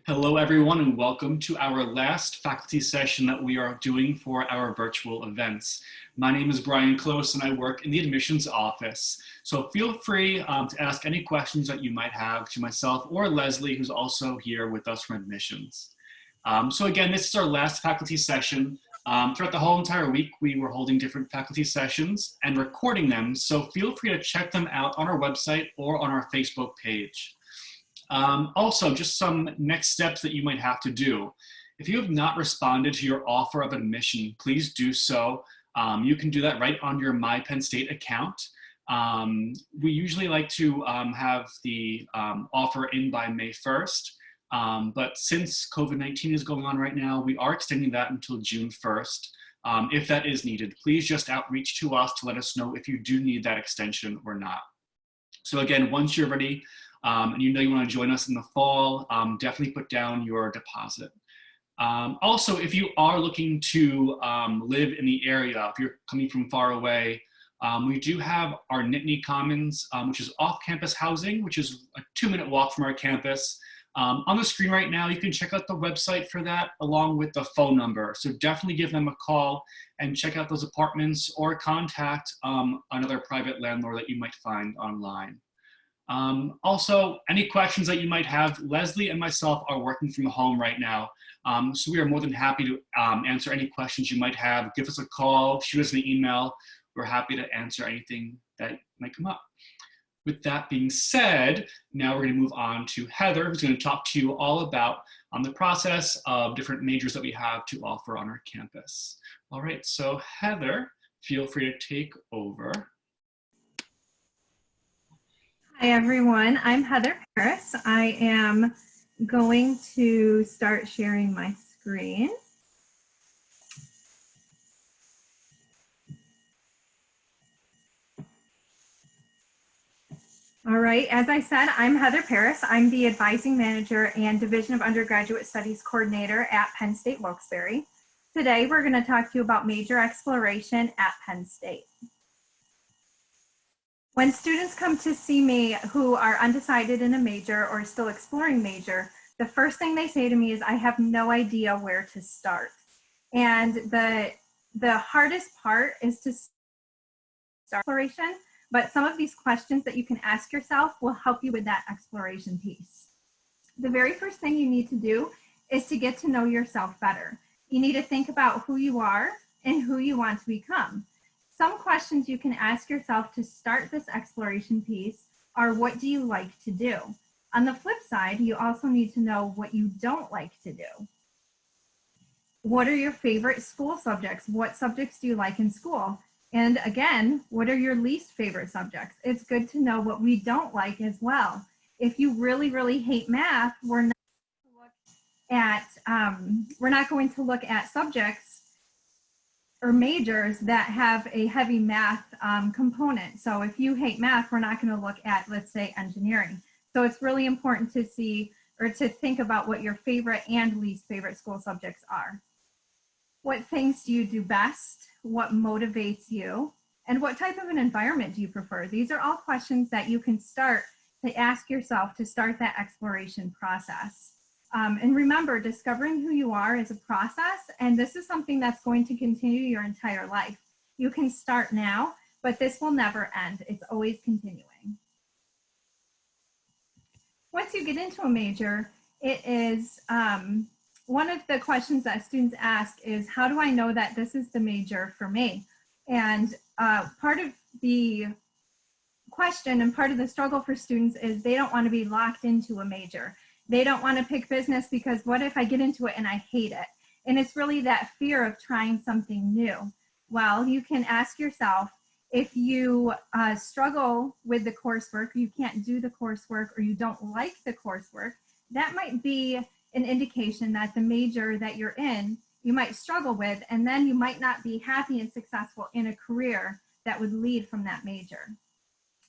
Hello, everyone, and welcome to our last faculty session that we are doing for our virtual events. My name is Brian Close, and I work in the admissions office. So feel free to ask any questions that you might have to myself or Leslie, who's also here with us from admissions. So again, this is our last faculty session. Throughout the whole entire week, we were holding different faculty sessions and recording them. So feel free to check them out on our website or on our Facebook page. Also, just some next steps that you might have to do. If you have not responded to your offer of admission, please do so. You can do that right on your My Penn State account. We usually like to have the offer in by May 1st, but since COVID-19 is going on right now, we are extending that until June 1st. If that is needed, please just outreach to us to let us know if you do need that extension or not. So again, once you're ready, and you know you want to join us in the fall, definitely put down your deposit. Also, if you are looking to live in the area, if you're coming from far away, we do have our Nittany Commons, which is off-campus housing, which is a 2-minute walk from our campus. On the screen right now, you can check out the website for that along with the phone number. So definitely give them a call and check out those apartments or contact another private landlord that you might find online. Also, any questions that you might have, Leslie and myself are working from home right now. So we are more than happy to answer any questions you might have. Give us a call, shoot us an email. We're happy to answer anything that might come up. With that being said, now we're going to move on to Heather, who's going to talk to you all about the process of different majors that we have to offer on our campus. All right, so Heather, feel free to take over. Hi everyone, I'm Heather Paris. I am going to start sharing my screen. All right, as I said, I'm Heather Paris. I'm the Advising Manager and Division of Undergraduate Studies Coordinator at Penn State Wilkes-Barre. Today we're going to talk to you about major exploration at Penn State. When students come to see me who are undecided in a major or still exploring major, the first thing they say to me is, I have no idea where to start. And the hardest part is to start exploration, but some of these questions that you can ask yourself will help you with that exploration piece. The very first thing you need to do is to get to know yourself better. You need to think about who you are and who you want to become. Some questions you can ask yourself to start this exploration piece are, what do you like to do? On the flip side, you also need to know what you don't like to do. What are your favorite school subjects? What subjects do you like in school? And again, what are your least favorite subjects? It's good to know what we don't like as well. If you really, really hate math, we're not going to look at subjects or majors that have a heavy math component. So if you hate math, we're not going to look at, let's say, engineering. So it's really important to see or to think about what your favorite and least favorite school subjects are. What things do you do best? What motivates you? And what type of an environment do you prefer? These are all questions that you can start to ask yourself to start that exploration process. And remember, discovering who you are is a process, and this is something that's going to continue your entire life. You can start now, but this will never end. It's always continuing. Once you get into a major, it is one of the questions that students ask is, how do I know that this is the major for me? And part of the question and part of the struggle for students is they don't want to be locked into a major. They don't want to pick business because what if I get into it and I hate it? And it's really that fear of trying something new. Well, you can ask yourself, if you struggle with the coursework, you can't do the coursework, or you don't like the coursework, that might be an indication that the major that you're in, you might struggle with, and then you might not be happy and successful in a career that would lead from that major.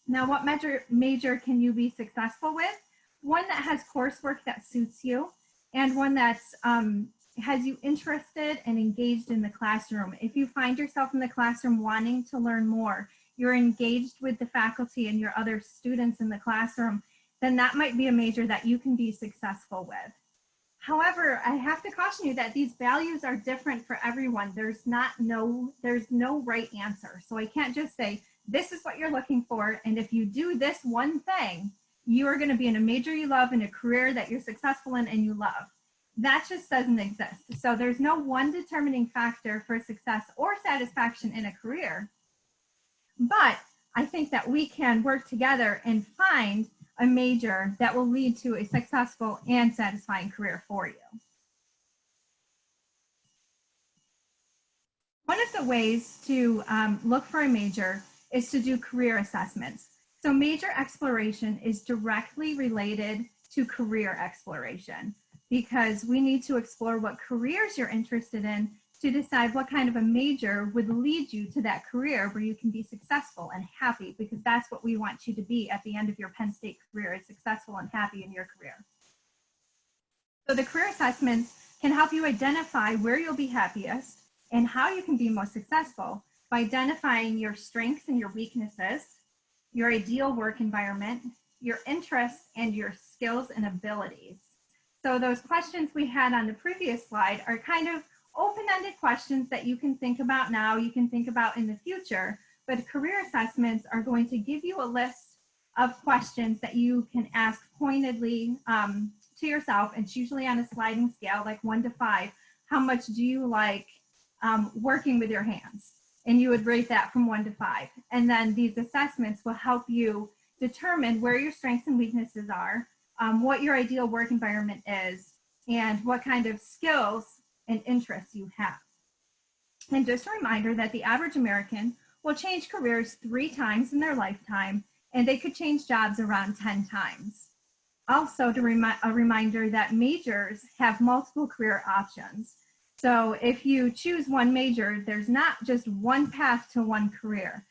Now, what major can you be successful with? One that has coursework that suits you, and one that's has you interested and engaged in the classroom. If you find yourself in the classroom wanting to learn more, you're engaged with the faculty and your other students in the classroom, then that might be a major that you can be successful with. However, I have to caution you that these values are different for everyone. There's no right answer. So I can't just say, this is what you're looking for, and if you do this one thing, you are going to be in a major you love, in a career that you're successful in and you love. That just doesn't exist. So there's no one determining factor for success or satisfaction in a career. But I think that we can work together and find a major that will lead to a successful and satisfying career for you. One of the ways to look for a major is to do career assessments. So major exploration is directly related to career exploration, because we need to explore what careers you're interested in to decide what kind of a major would lead you to that career where you can be successful and happy, because that's what we want you to be at the end of your Penn State career, is successful and happy in your career. So the career assessments can help you identify where you'll be happiest and how you can be most successful by identifying your strengths and your weaknesses, your ideal work environment, your interests, and your skills and abilities. So those questions we had on the previous slide are kind of open-ended questions that you can think about now, you can think about in the future, but career assessments are going to give you a list of questions that you can ask pointedly to yourself. It's usually on a sliding scale, like 1 to 5. How much do you like working with your hands? And you would rate that from 1 to 5. And then these assessments will help you determine where your strengths and weaknesses are, what your ideal work environment is, and what kind of skills and interests you have. And just a reminder that the average American will change careers 3 times in their lifetime, and they could change jobs around 10 times. Also, a reminder that majors have multiple career options. So if you choose one major, there's not just one path to one career.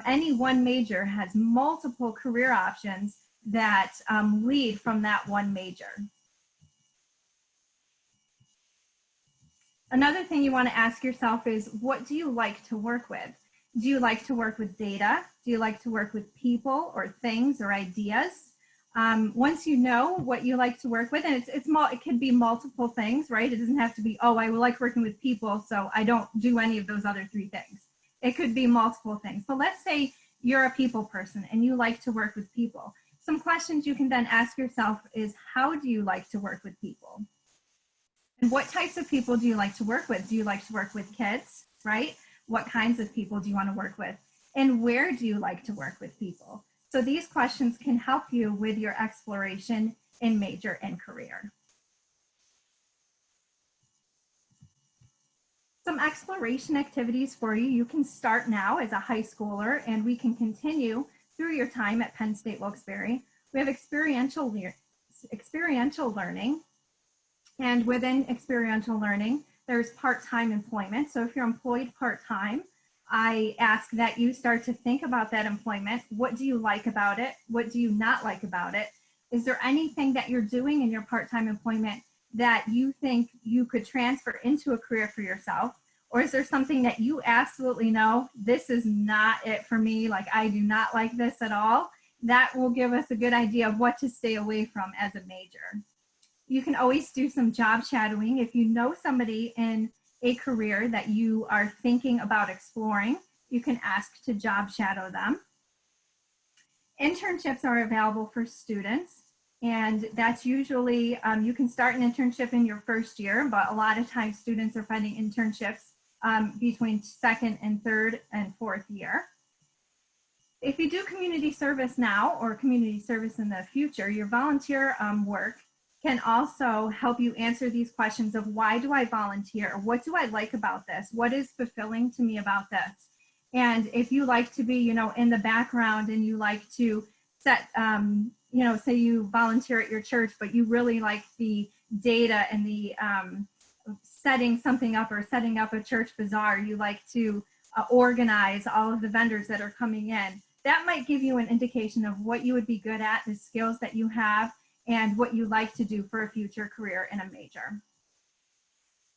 Any one major has multiple career options that lead from that one major. Another thing you want to ask yourself is, what do you like to work with? Do you like to work with data? Do you like to work with people or things or ideas? Once you know what you like to work with, and it could be multiple things, right? It doesn't have to be, oh, I like working with people, so I don't do any of those other 3 things. It could be multiple things. So let's say you're a people person and you like to work with people. Some questions you can then ask yourself is, how do you like to work with people? And what types of people do you like to work with? Do you like to work with kids, right? What kinds of people do you want to work with? And where do you like to work with people? So these questions can help you with your exploration in major and career. Some exploration activities for you. You can start now as a high schooler, and we can continue through your time at Penn State Wilkes-Barre. We have experiential learning, and within experiential learning, there's part-time employment. So if you're employed part-time, I ask that you start to think about that employment. What do you like about it? What do you not like about it? Is there anything that you're doing in your part-time employment that you think you could transfer into a career for yourself? Or is there something that you absolutely know, this is not it for me, like I do not like this at all? That will give us a good idea of what to stay away from as a major. You can always do some job shadowing. If you know somebody in a career that you are thinking about exploring, you can ask to job shadow them. Internships are available for students, and that's usually, you can start an internship in your first year, but a lot of times students are finding internships between 2nd and 3rd and 4th year. If you do community service now or community service in the future, your volunteer work can also help you answer these questions of, why do I volunteer? What do I like about this? What is fulfilling to me about this? And if you like to be, in the background and you like to set, say you volunteer at your church, but you really like the data and the setting something up or setting up a church bazaar, you like to organize all of the vendors that are coming in, that might give you an indication of what you would be good at, the skills that you have, and what you like to do for a future career in a major.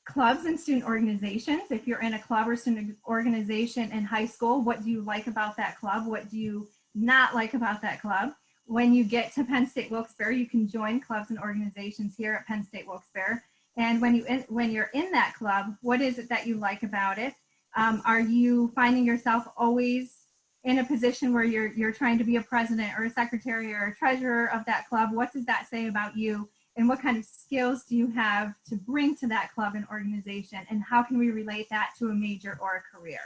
Clubs and student organizations. If you're in a club or student organization in high school, what do you like about that club? What do you not like about that club? when you get to Penn State Wilkes-Barre, you can join clubs and organizations here at Penn State Wilkes-Barre. And when you're in that club, what is it that you like about it? Are you finding yourself always in a position where you're trying to be a president or a secretary or a treasurer of that club? What does that say about you? And what kind of skills do you have to bring to that club and organization? And how can we relate that to a major or a career?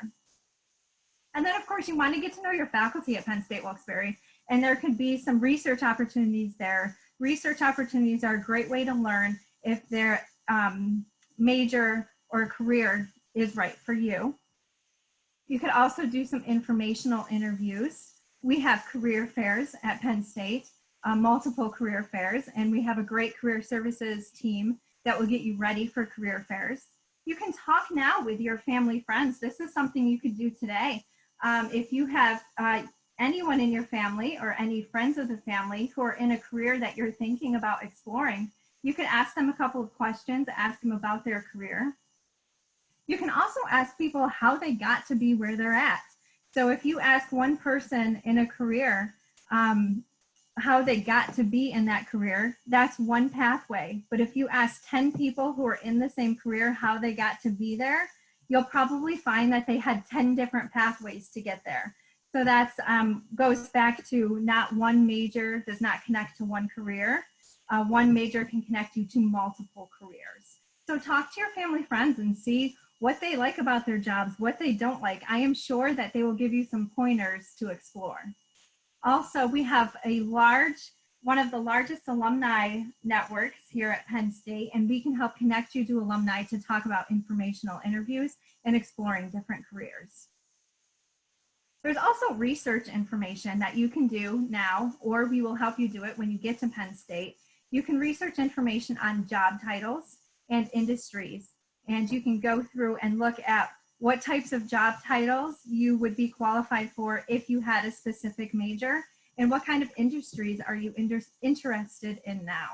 And then, of course, you want to get to know your faculty at Penn State Wilkes-Barre. And there could be some research opportunities there. Research opportunities are a great way to learn if their major or career is right for you. You could also do some informational interviews. We have career fairs at Penn State, multiple career fairs, and we have a great career services team that will get you ready for career fairs. You can talk now with your family friends. This is something you could do today. If you have anyone in your family or any friends of the family who are in a career that you're thinking about exploring, you could ask them a couple of questions, ask them about their career. You can also ask people how they got to be where they're at. So if you ask one person in a career how they got to be in that career, that's one pathway. But if you ask 10 people who are in the same career how they got to be there, you'll probably find that they had 10 different pathways to get there. So that goes back to not one major does not connect to one career. One major can connect you to multiple careers. So talk to your family friends and see what they like about their jobs, what they don't like. I am sure that they will give you some pointers to explore. Also, we have one of the largest alumni networks here at Penn State, and we can help connect you to alumni to talk about informational interviews and exploring different careers. There's also research information that you can do now, or we will help you do it when you get to Penn State. You can research information on job titles and industries, and you can go through and look at what types of job titles you would be qualified for if you had a specific major, and what kind of industries are you interested in now.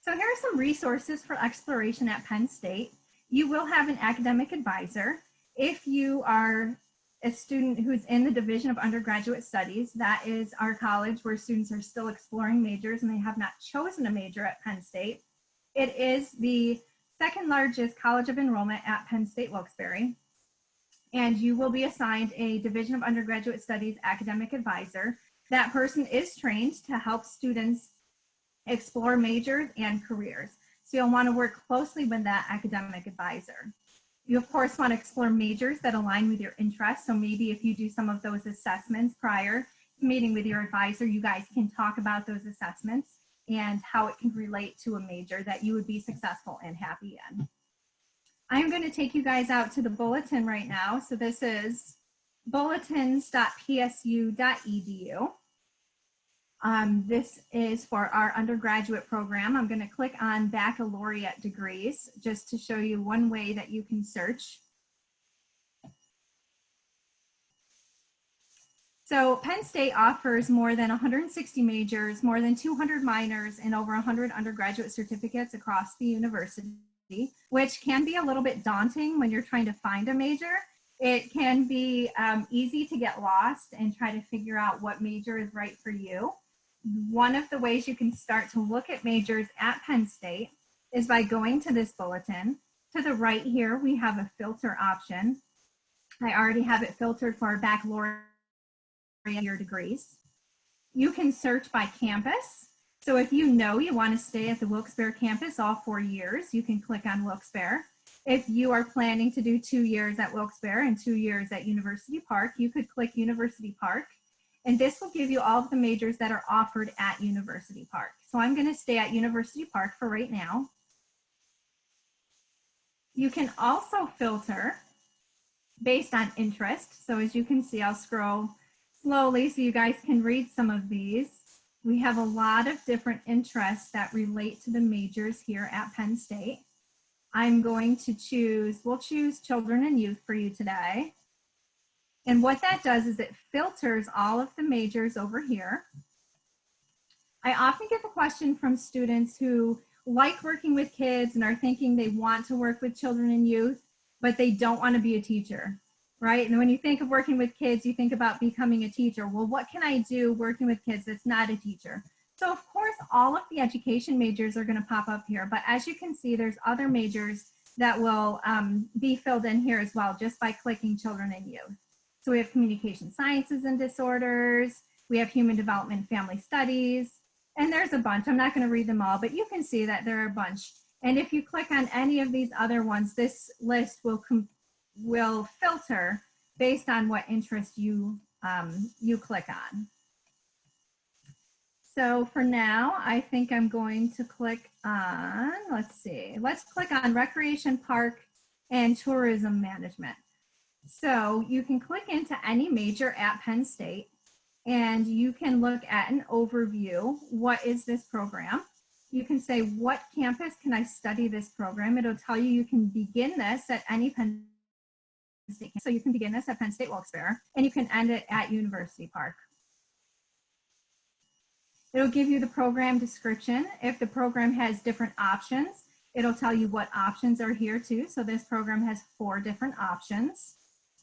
So here are some resources for exploration at Penn State. You will have an academic advisor. If you are a student who's in the Division of Undergraduate Studies, that is our college where students are still exploring majors and they have not chosen a major at Penn State. It is the second largest college of enrollment at Penn State Wilkes-Barre, and you will be assigned a Division of Undergraduate Studies academic advisor. That person is trained to help students explore majors and careers. So you'll want to work closely with that academic advisor. You of course want to explore majors that align with your interests. So maybe if you do some of those assessments prior to meeting with your advisor, you guys can talk about those assessments and how it can relate to a major that you would be successful and happy in. I'm going to take you guys out to the bulletin right now. So this is bulletins.psu.edu. This is for our undergraduate program. I'm going to click on baccalaureate degrees just to show you one way that you can search. So Penn State offers more than 160 majors, more than 200 minors, and over 100 undergraduate certificates across the university, which can be a little bit daunting when you're trying to find a major. It can be easy to get lost and try to figure out what major is right for you. One of the ways you can start to look at majors at Penn State is by going to this bulletin. To the right here, we have a filter option. I already have it filtered for our baccalaureate year degrees. You can search by campus. So if you know you want to stay at the Wilkes-Barre campus all 4 years, you can click on Wilkes-Barre. If you are planning to do 2 years at Wilkes-Barre and 2 years at University Park, you could click University Park. And this will give you all of the majors that are offered at University Park. So I'm going to stay at University Park for right now. You can also filter based on interest. So as you can see, I'll scroll slowly so you guys can read some of these. We have a lot of different interests that relate to the majors here at Penn State. I'm going to we'll choose children and youth for you today. And what that does is it filters all of the majors over here. I often get the question from students who like working with kids and are thinking they want to work with children and youth, but they don't want to be a teacher. right? And when you think of working with kids, you think about becoming a teacher. Well, what can I do working with kids that's not a teacher? So of course, all of the education majors are going to pop up here, but as you can see, there's other majors that will be filled in here as well, just by clicking children and youth. So we have communication sciences and disorders, we have human development and family studies, and there's a bunch. I'm not going to read them all, but you can see that there are a bunch. And if you click on any of these other ones, this list will filter based on what interest you click on. So for now, I think I'm going to click on, let's click on Recreation, Park, and Tourism Management. So you can click into any major at Penn State, and you can look at an overview. What is this program? You can say, what campus can I study this program? It'll tell you you can begin this at any Penn State campus. So you can begin this at Penn State Wilkes-Barre, and you can end it at University Park. It'll give you the program description. If the program has different options, it'll tell you what options are here too. So this program has 4 different options,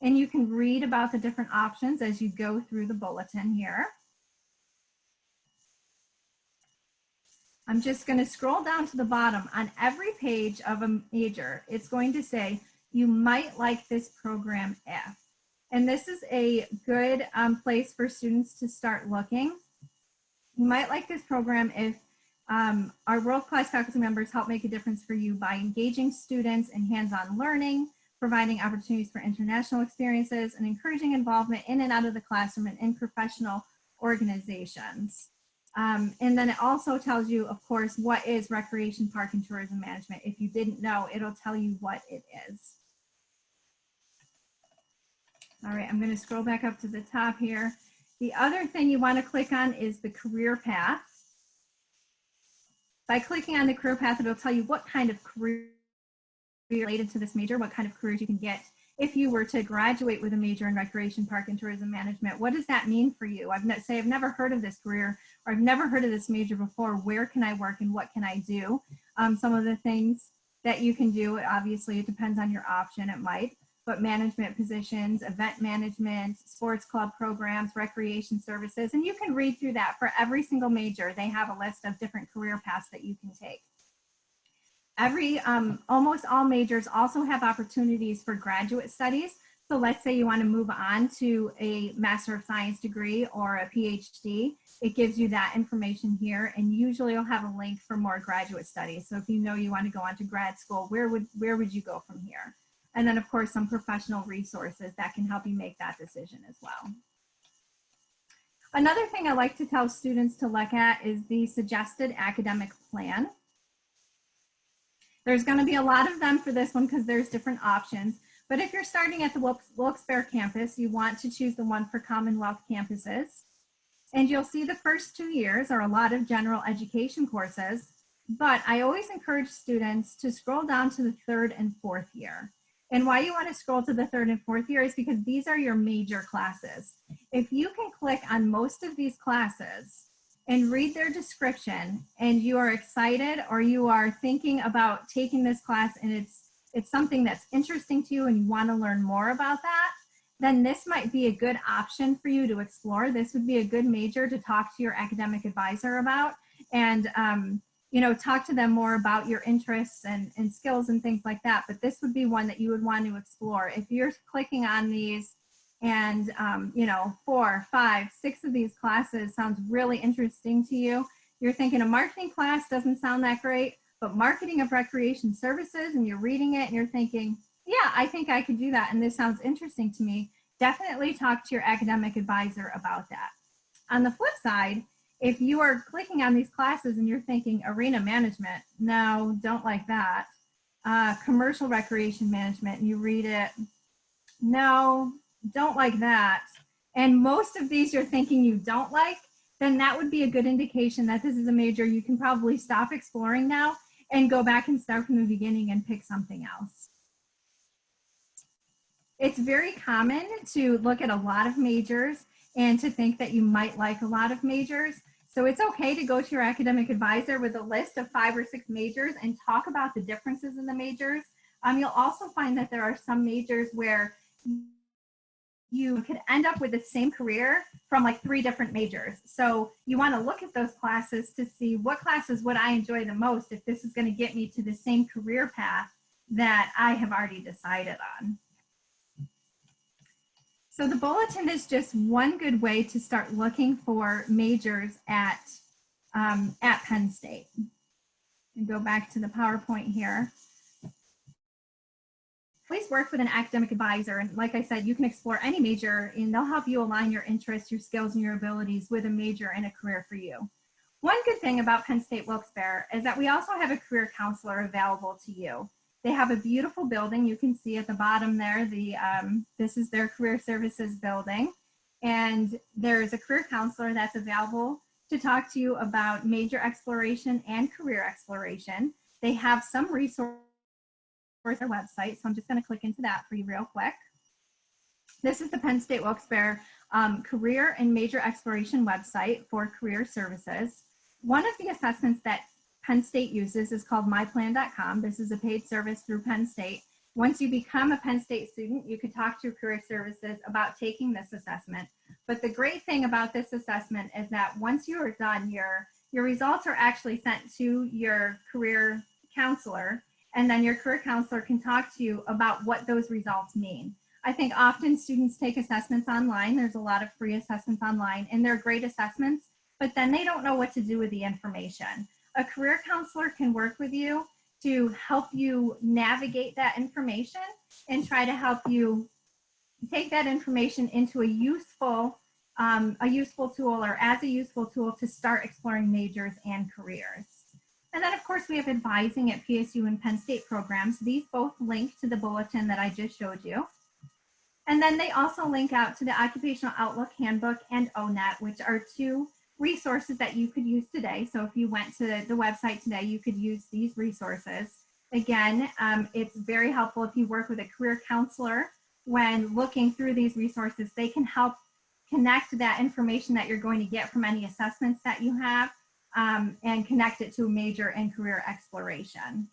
and you can read about the different options as you go through the bulletin here. I'm just going to scroll down to the bottom. On every page of a major, it's going to say, you might like this program if. And this is a good place for students to start looking. You might like this program if our world-class faculty members help make a difference for you by engaging students in hands-on learning, providing opportunities for international experiences, and encouraging involvement in and out of the classroom and in professional organizations. And then it also tells you, of course, what is Recreation, Park, and Tourism Management. If you didn't know, it'll tell you what it is. All right, I'm going to scroll back up to the top here. The other thing you want to click on is the career path. By clicking on the career path, it'll tell you what kind of career related to this major, what kind of careers you can get if you were to graduate with a major in Recreation, Park, and Tourism Management. What does that mean for you? I've never heard of this career, or I've never heard of this major before. Where can I work and what can I do? Some of the things that you can do, obviously it depends on your option, it might, but management positions, event management, sports club programs, recreation services, and you can read through that. For every single major, they have a list of different career paths that you can take. Almost all majors also have opportunities for graduate studies. So let's say you want to move on to a Master of Science degree or a PhD. It gives you that information here, and usually you'll have a link for more graduate studies. So if you know you want to go on to grad school, where would you go from here? And then of course some professional resources that can help you make that decision as well. Another thing I like to tell students to look at is the suggested academic plan. There's going to be a lot of them for this one because there's different options. But if you're starting at the Wilkes-Barre campus, you want to choose the one for Commonwealth campuses. And you'll see the first 2 years are a lot of general education courses. But I always encourage students to scroll down to the 3rd and 4th year. And why you want to scroll to the 3rd and 4th year is because these are your major classes. If you can click on most of these classes and read their description, and you are excited or you are thinking about taking this class and it's something that's interesting to you and you want to learn more about that, then this might be a good option for you to explore. This would be a good major to talk to your academic advisor about and talk to them more about your interests and skills and things like that. But this would be one that you would want to explore. If you're clicking on these and 4, 5, 6 of these classes sounds really interesting to you, you're thinking a marketing class doesn't sound that great, but marketing of recreation services, and you're reading it and you're thinking, yeah, I think I could do that and this sounds interesting to me, definitely talk to your academic advisor about that. On the flip side, if you are clicking on these classes and you're thinking arena management, no, don't like that. Commercial recreation management, and you read it, no, don't like that. And most of these you're thinking you don't like, then that would be a good indication that this is a major you can probably stop exploring now and go back and start from the beginning and pick something else. It's very common to look at a lot of majors and to think that you might like a lot of majors. So it's okay to go to your academic advisor with a list of 5 or 6 majors and talk about the differences in the majors. You'll also find that there are some majors where you could end up with the same career from like 3 different majors. So you want to look at those classes to see what classes would I enjoy the most if this is going to get me to the same career path that I have already decided on. So the bulletin is just one good way to start looking for majors at Penn State. And go back to the PowerPoint here. Please work with an academic advisor. And like I said, you can explore any major and they'll help you align your interests, your skills, and your abilities with a major and a career for you. One good thing about Penn State Wilkes-Barre is that we also have a career counselor available to you. They have a beautiful building. You can see at the bottom there, this is their career services building. And there's a career counselor that's available to talk to you about major exploration and career exploration. They have some resources on their website, so I'm just going to click into that for you real quick. This is the Penn State Wilkes-Barre career and major exploration website for career services. One of the assessments that Penn State uses is called myplan.com. This is a paid service through Penn State. Once you become a Penn State student, you could talk to career services about taking this assessment. But the great thing about this assessment is that once you are done, your results are actually sent to your career counselor, and then your career counselor can talk to you about what those results mean. I think often students take assessments online. There's a lot of free assessments online, and they're great assessments, but then they don't know what to do with the information. A career counselor can work with you to help you navigate that information and try to help you take that information into a useful tool, or as a useful tool to start exploring majors and careers. And then of course we have advising at PSU and Penn State programs. These both link to the bulletin that I just showed you. And then they also link out to the Occupational Outlook Handbook and ONET, which are 2 resources that you could use today. So if you went to the website today, you could use these resources. Again, it's very helpful if you work with a career counselor when looking through these resources. They can help connect that information that you're going to get from any assessments that you have and connect it to a major and career exploration.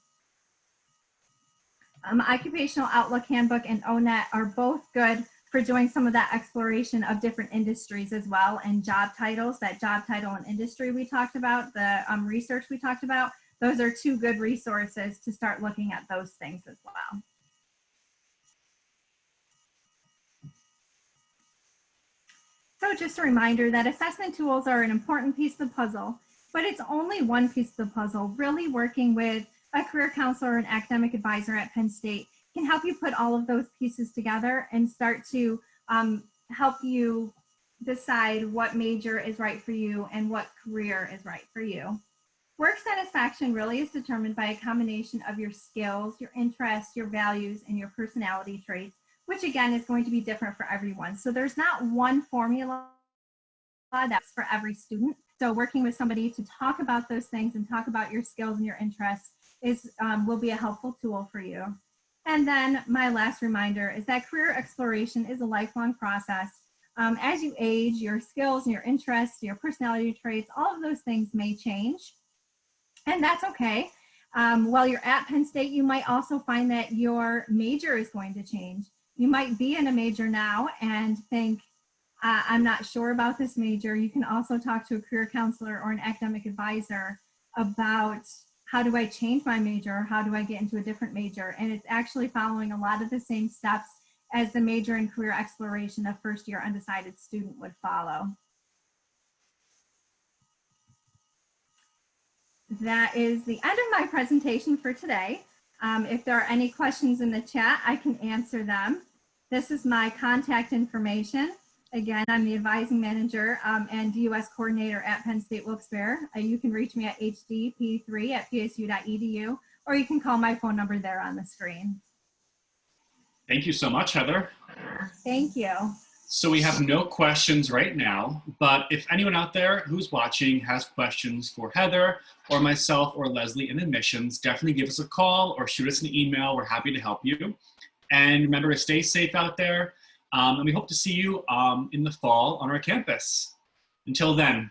Occupational Outlook Handbook and ONET are both good for doing some of that exploration of different industries as well, and job titles, that job title and industry we talked about, the research we talked about. Those are 2 good resources to start looking at those things as well. So just a reminder that assessment tools are an important piece of the puzzle, but it's only one piece of the puzzle. Really working with a career counselor or an academic advisor at Penn State can help you put all of those pieces together and start to help you decide what major is right for you and what career is right for you. Work satisfaction really is determined by a combination of your skills, your interests, your values, and your personality traits, which again is going to be different for everyone. So there's not one formula that's for every student. So working with somebody to talk about those things and talk about your skills and your interests will be a helpful tool for you. And then my last reminder is that career exploration is a lifelong process. As you age, your skills and your interests, your personality traits, all of those things may change. And that's okay. While you're at Penn State, you might also find that your major is going to change. You might be in a major now and think, I'm not sure about this major. You can also talk to a career counselor or an academic advisor about how do I change my major? How do I get into a different major? And it's actually following a lot of the same steps as the major and career exploration a first-year undecided student would follow. That is the end of my presentation for today. If there are any questions in the chat, I can answer them. This is my contact information. Again, I'm the advising manager and DUS coordinator at Penn State Wilkes-Barre. You can reach me at hdp3@psu.edu, or you can call my phone number there on the screen. Thank you so much, Heather. Thank you. So we have no questions right now, but if anyone out there who's watching has questions for Heather or myself or Leslie in admissions, definitely give us a call or shoot us an email. We're happy to help you. And remember to stay safe out there. And we hope to see you in the fall on our campus. Until then,